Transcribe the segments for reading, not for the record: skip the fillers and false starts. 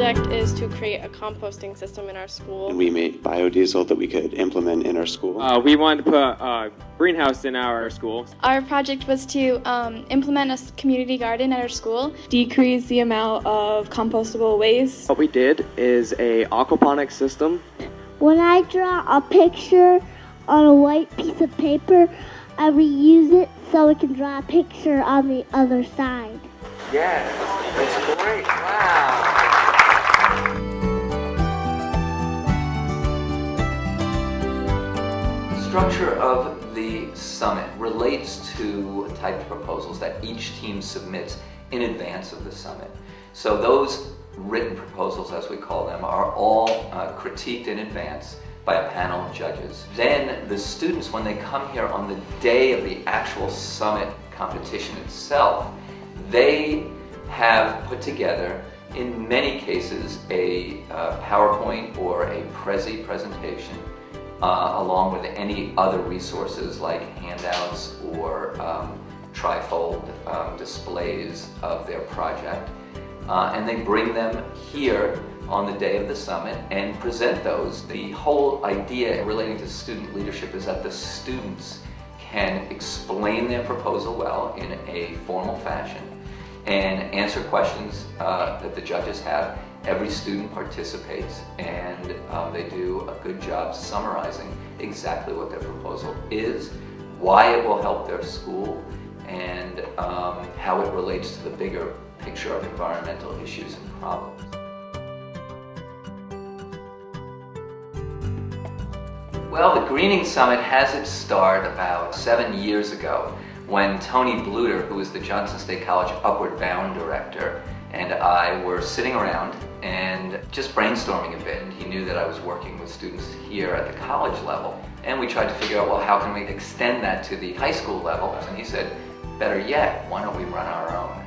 project is to create a composting system in our school. And we made biodiesel that we could implement in our school. We wanted to put a greenhouse in our school. Our project was to implement a community garden at our school. Decrease the amount of compostable waste. What we did is a aquaponics system. When I draw a picture on a white piece of paper, I reuse it so I can draw a picture on the other side. Yes, that's great. Wow. The structure of the summit relates to type of proposals that each team submits in advance of the summit. So those written proposals, as we call them, are all critiqued in advance by a panel of judges. Then the students, when they come here on the day of the actual summit competition itself, they have put together, in many cases, a PowerPoint or a Prezi presentation, along with any other resources like handouts or trifold displays of their project. And they bring them here on the day of the summit and present those. The whole idea relating to student leadership is that the students can explain their proposal well in a formal fashion and answer questions that the judges have. Every student participates and they do a good job summarizing exactly what their proposal is, why it will help their school, and how it relates to the bigger picture of environmental issues and problems. Well, the Greening Summit has its start about 7 years ago when Tony Bluter, who is the Johnson State College Upward Bound director, and I were sitting around and just brainstorming a bit. And he knew that I was working with students here at the college level. And we tried to figure out, well, how can we extend that to the high school level? And he said, better yet, why don't we run our own?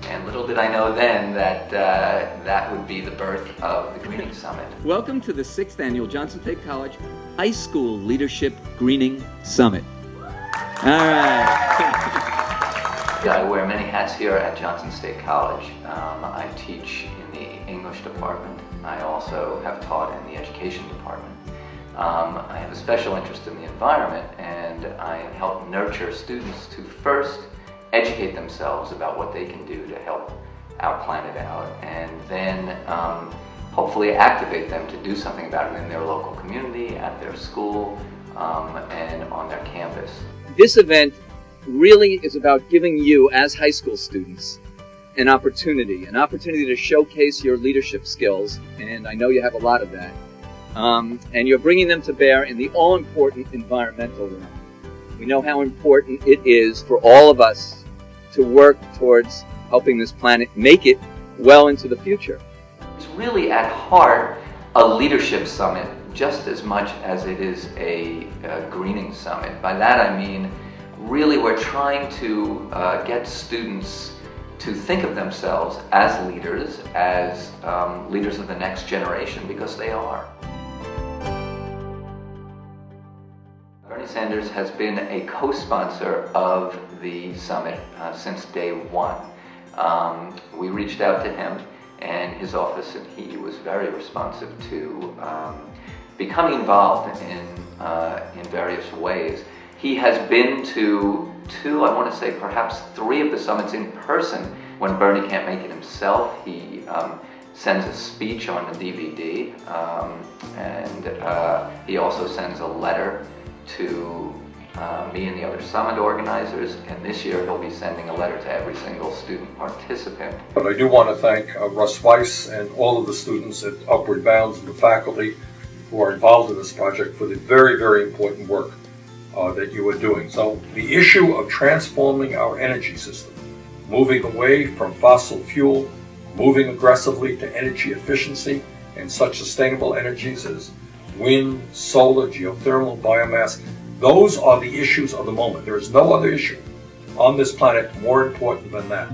And little did I know then that that would be the birth of the Greening Summit. Welcome to the 6th Annual Johnson State College High School Leadership Greening Summit. All right. I wear many hats here at Johnson State College. I teach in the English department. I also have taught in the education department. I have a special interest in the environment, and I help nurture students to first educate themselves about what they can do to help our planet out, and then hopefully activate them to do something about it in their local community, at their school, and on their campus. This event really is about giving you, as high school students, an opportunity to showcase your leadership skills, and I know you have a lot of that. And you're bringing them to bear in the all-important environmental realm. We know how important it is for all of us to work towards helping this planet make it well into the future. It's really at heart a leadership summit just as much as it is a greening summit. By that I mean really we're trying to get students to think of themselves as leaders of the next generation, because they are. Bernie Sanders has been a co-sponsor of the summit since day one. We reached out to him and his office, and he was very responsive to becoming involved in various ways. He has been to I want to say perhaps 3 of the summits in person. When Bernie can't make it himself, he sends a speech on the DVD, and he also sends a letter to me and the other summit organizers, and this year he'll be sending a letter to every single student participant. But I do want to thank Russ Weiss and all of the students at Upward Bounds and the faculty who are involved in this project for the very, very important work that you are doing. So the issue of transforming our energy system, moving away from fossil fuel, moving aggressively to energy efficiency and such sustainable energies as wind, solar, geothermal, biomass, those are the issues of the moment. There is no other issue on this planet more important than that.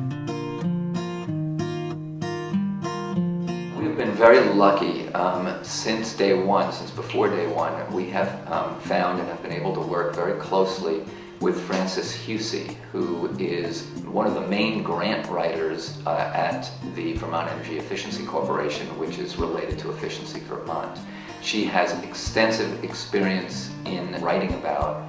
We've been very lucky since day one, since before day one. We have found and have been able to work very closely with Francis Husey, who is one of the main grant writers at the Vermont Energy Efficiency Corporation, which is related to Efficiency Vermont. She has extensive experience in writing about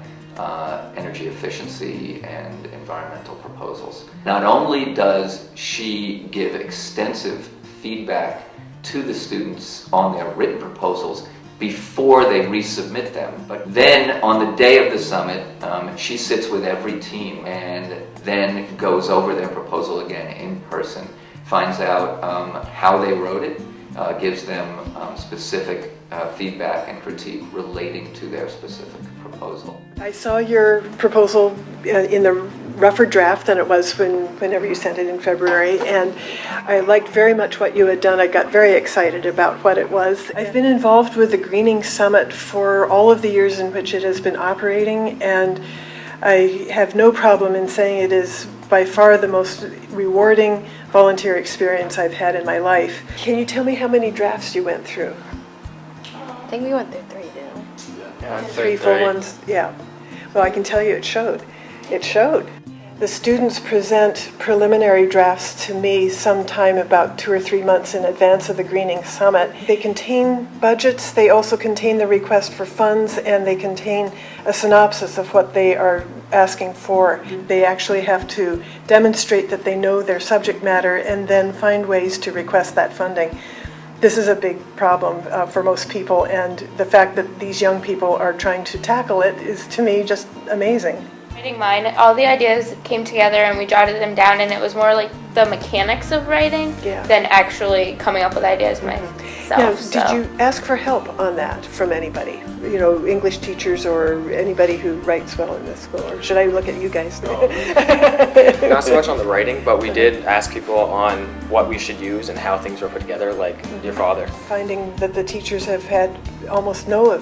energy efficiency and environmental proposals. Not only does she give extensive feedback to the students on their written proposals before they resubmit them, but then on the day of the summit, she sits with every team and then goes over their proposal again in person, finds out how they wrote it, gives them specific feedback and critique relating to their specific proposal. I saw your proposal in the rougher draft than it was whenever you sent it in February, and I liked very much what you had done. I got very excited about what it was. I've been involved with the Greening Summit for all of the years in which it has been operating, and I have no problem in saying it is by far the most rewarding volunteer experience I've had in my life. Can you tell me how many drafts you went through? I think we went through 3, didn't we? Yeah, Three full ones, yeah. Well, I can tell you it showed. It showed. The students present preliminary drafts to me sometime about 2 or 3 months in advance of the Greening Summit. They contain budgets, they also contain the request for funds, and they contain a synopsis of what they are asking for. They actually have to demonstrate that they know their subject matter and then find ways to request that funding. This is a big problem for most people, and the fact that these young people are trying to tackle it is, to me, just amazing. Writing mine, all the ideas came together and we jotted them down, and it was more like the mechanics of writing than actually coming up with ideas myself. Now, did you ask for help on that from anybody? You know, English teachers or anybody who writes well in this school? Or should I look at you guys? Not so much on the writing, but we did ask people on what we should use and how things were put together, like your father. Finding that the teachers have had almost no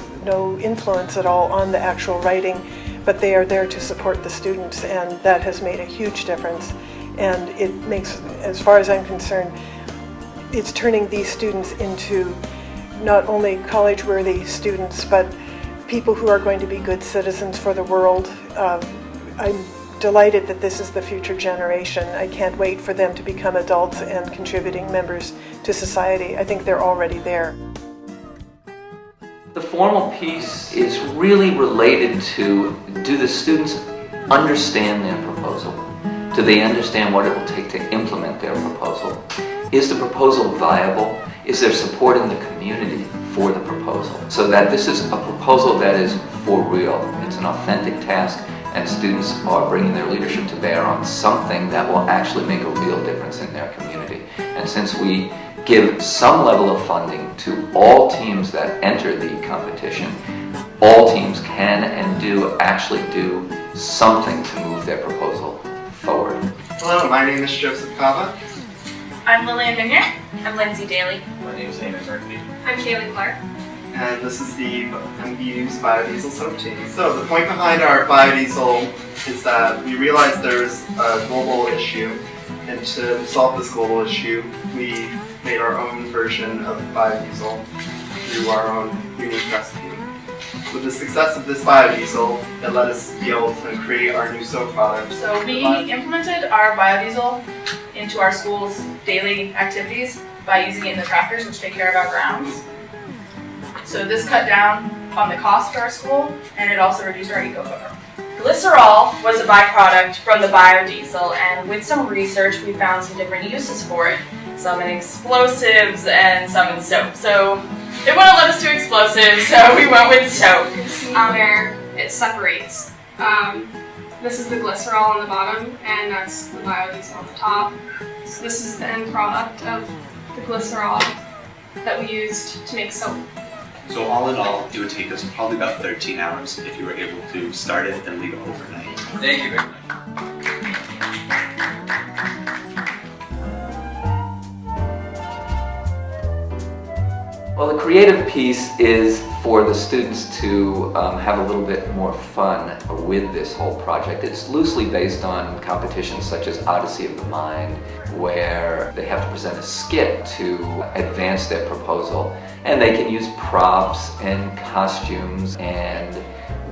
influence at all on the actual writing, but they are there to support the students, and that has made a huge difference. And it makes, as far as I'm concerned, it's turning these students into not only college-worthy students, but people who are going to be good citizens for the world. I'm delighted that this is the future generation. I can't wait for them to become adults and contributing members to society. I think they're already there. The formal piece is really related to, do the students understand their proposal? Do they understand what it will take to implement their proposal? Is the proposal viable? Is there support in the community for the proposal? So that this is a proposal that is for real. It's an authentic task, and students are bringing their leadership to bear on something that will actually make a real difference in their community. And since we give some level of funding to all teams that enter the competition, all teams can and do actually do something to move their proposal forward. Hello, my name is Joseph Cava. I'm Lillian Mignot. I'm Lindsay Daly. My name is Amy Murphy. I'm Kaylee Clark. And this is the MBU's Biodiesel 17. So the point behind our biodiesel is that we realized there's a global issue, and to solve this global issue, we made our own version of biodiesel through our own unique recipe. With the success of this biodiesel, it let us be able to create our new soap product. So we implemented our biodiesel into our school's daily activities by using it in the tractors, which take care of our grounds. So this cut down on the cost for our school, and it also reduced our eco-footprint. Glycerol was a byproduct from the biodiesel, and with some research we found some different uses for it. Some in explosives and some in soap. So it wouldn't let us do explosives, so we went with soap. Where it separates. This is the glycerol on the bottom, and that's the biodiesel on the top. So this is the end product of the glycerol that we used to make soap. So all in all, it would take us probably about 13 hours if you were able to start it and leave it overnight. Thank you very much. Well, the creative piece is for the students to have a little bit more fun with this whole project. It's loosely based on competitions such as Odyssey of the Mind, where they have to present a skit to advance their proposal. And they can use props and costumes and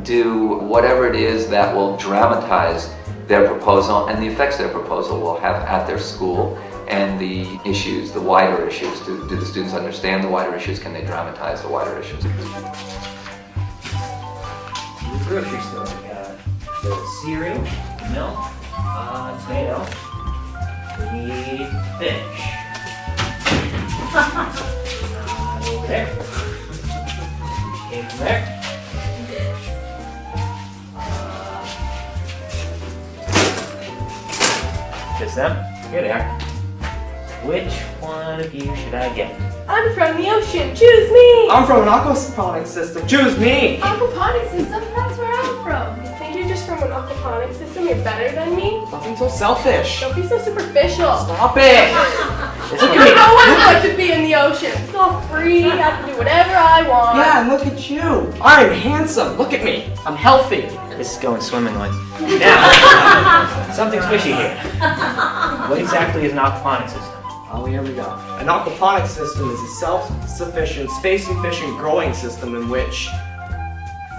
do whatever it is that will dramatize their proposal and the effects their proposal will have at their school, and the issues, the wider issues. Do the students understand the wider issues? Can they dramatize the wider issues? Grocery store, we got the cereal, milk, tomato, we need fish. There. Came from there. Just them? Here they are. Which one of you should I get? I'm from the ocean. Choose me. I'm from an aquaponics system. Choose me. Aquaponics system? That's where I'm from. You think you're just from an aquaponics system? You're better than me? Stop being so selfish. Don't be so superficial. Stop it. Look at me. No one wants to be in the ocean. It's all free. I have to do whatever I want. Yeah, and look at you. I'm handsome. Look at me. I'm healthy. This is going swimmingly. Now, something's fishy here. What exactly is an aquaponics system? Oh, here we go. An aquaponics system is a self-sufficient space-efficient growing system in which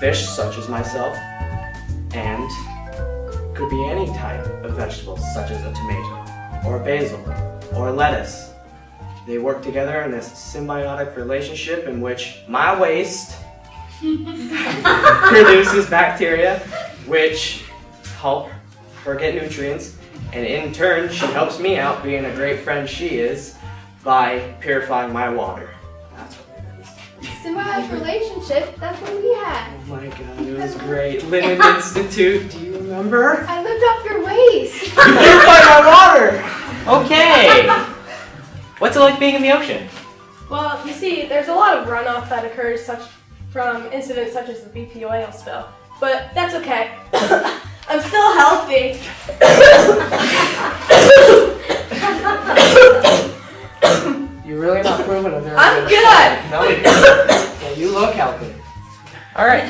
fish, such as myself, and could be any type of vegetables, such as a tomato, or a basil, or a lettuce. They work together in a symbiotic relationship in which my waste produces bacteria, which help her get nutrients, and in turn, she helps me out, being a great friend she is, by purifying my water. That's what it is. Symbiotic relationship, that's what we had. Oh my god, it was great. Lincoln Institute, do you remember? I lived off your waste. You purified my water! Okay! What's it like being in the ocean? Well, you see, there's a lot of runoff that occurs from incidents such as the BP oil spill. But that's okay. I'm still healthy. You're really not proving it. I'm good. No, yeah, you look healthy. Alright,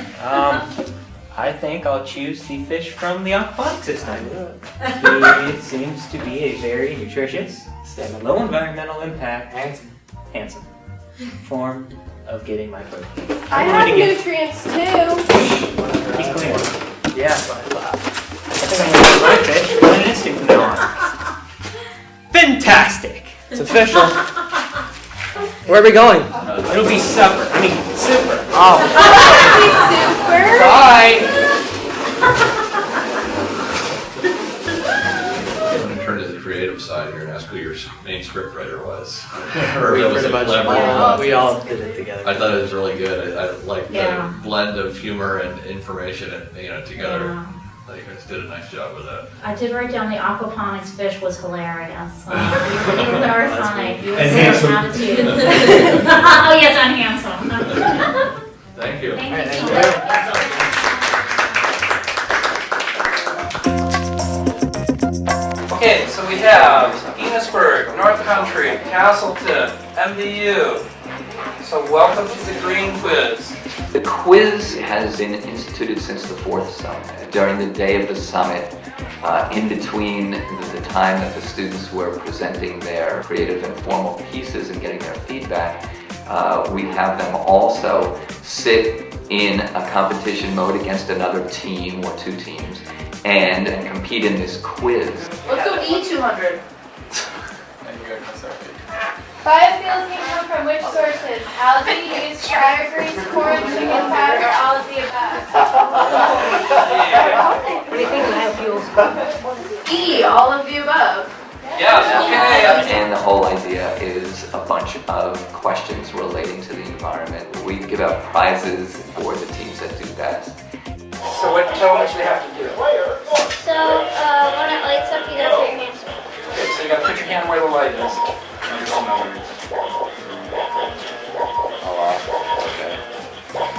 I think I'll choose the fish from the aquaponics system. He seems to be a very nutritious, low environmental impact, handsome form of getting my protein. I have nutrients too. He's clean. Yeah, that's what I thought. I think I'm going to my fish with an instinct from now on. Fantastic! It's official. Where are we going? It'll be supper. I mean, super. Oh. Super. Bye. I'm going to turn to the creative side here and ask who your main script writer was. We all did it together. I thought it was really good. I liked the blend of humor and information and together. Yeah. I think you guys did a nice job with that. I did write down the aquaponics fish was hilarious. You were funny. You And were handsome. attitude. Oh yes, I'm handsome. Thank you. Thank you so much. Okay, so we have Enosburg, North Country, Castleton, MDU. So welcome to the Green Quiz. The quiz has been instituted since the 4th summit. During the day of the summit, in between the time that the students were presenting their creative and formal pieces and getting their feedback, we have them also sit in a competition mode against another team or two teams and compete in this quiz. Let's go E200. Biofuels can come from which sources? Algae, yeast, fryer grease, corn, chicken fat, or all of the above? What do you think biofuels come from? E, all of the above. Yes, okay. And the whole idea is a bunch of questions relating to the environment. We give out prizes for the teams that do best. So tell us what you have to do. So, when it lights up, you gotta put your hands up. Okay, so you gotta put your hand where the light is.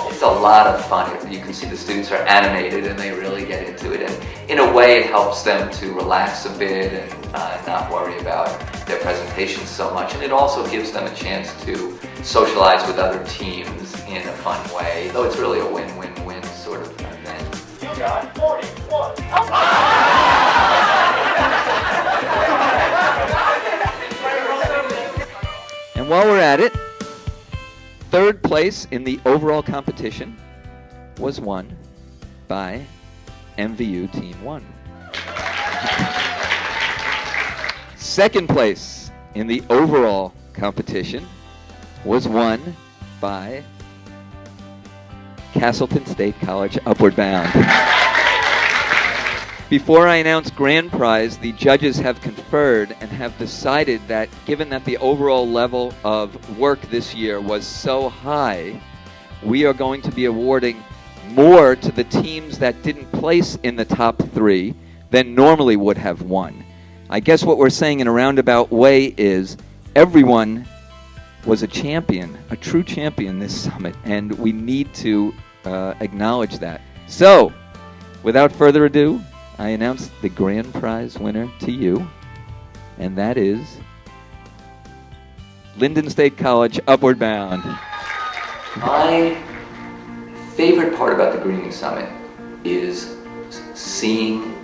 It's a lot of fun. You can see the students are animated and they really get into it. And in a way, it helps them to relax a bit and not worry about their presentations so much. And it also gives them a chance to socialize with other teams in a fun way. Though it's really a win-win-win sort of event. You got 41. while we're at it, third place in the overall competition was won by MVU Team 1. Second place in the overall competition was won by Castleton State College Upward Bound. Before I announce grand prize, the judges have conferred and have decided that given that the overall level of work this year was so high, we are going to be awarding more to the teams that didn't place in the top 3 than normally would have won. I guess what we're saying in a roundabout way is everyone was a champion, a true champion this summit, and we need to acknowledge that. So, without further ado, I announce the grand prize winner to you, and that is Linden State College Upward Bound. My favorite part about the Greening Summit is seeing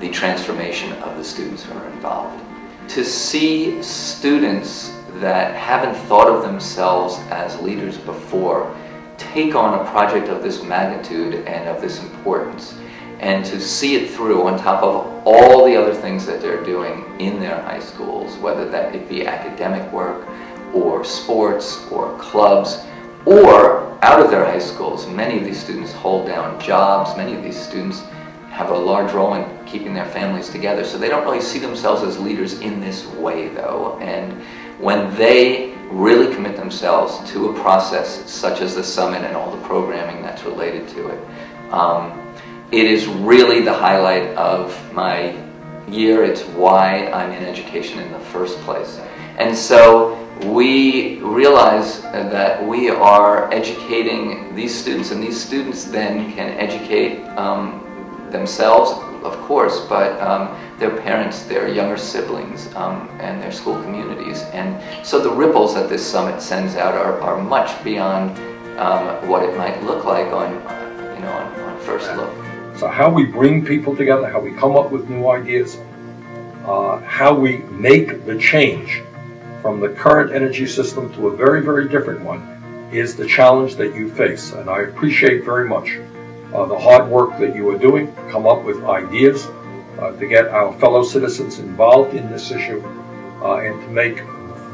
the transformation of the students who are involved. To see students that haven't thought of themselves as leaders before take on a project of this magnitude and of this importance, and to see it through on top of all the other things that they're doing in their high schools, whether that it be academic work or sports or clubs, or out of their high schools. Many of these students hold down jobs, many of these students have a large role in keeping their families together, so they don't really see themselves as leaders in this way though. And when they really commit themselves to a process such as the summit and all the programming that's related to it, it is really the highlight of my year. It's why I'm in education in the first place. And so we realize that we are educating these students, and these students then can educate themselves, of course, but their parents, their younger siblings, and their school communities. And so the ripples that this summit sends out are much beyond what it might look like on first look. So how we bring people together, how we come up with new ideas, how we make the change from the current energy system to a very, very different one is the challenge that you face. And I appreciate very much the hard work that you are doing to come up with ideas, to get our fellow citizens involved in this issue, and to make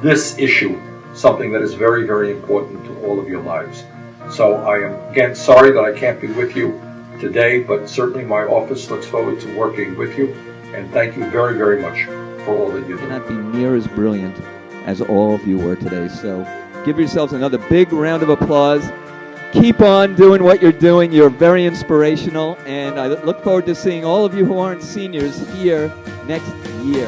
this issue something that is very, very important to all of your lives. So I am, again, sorry that I can't be with you today, but certainly my office looks forward to working with you, and thank you very, very much for all that you do. You cannot be near as brilliant as all of you were today, so give yourselves another big round of applause. Keep on doing what you're doing. You're very inspirational, and I look forward to seeing all of you who aren't seniors here next year.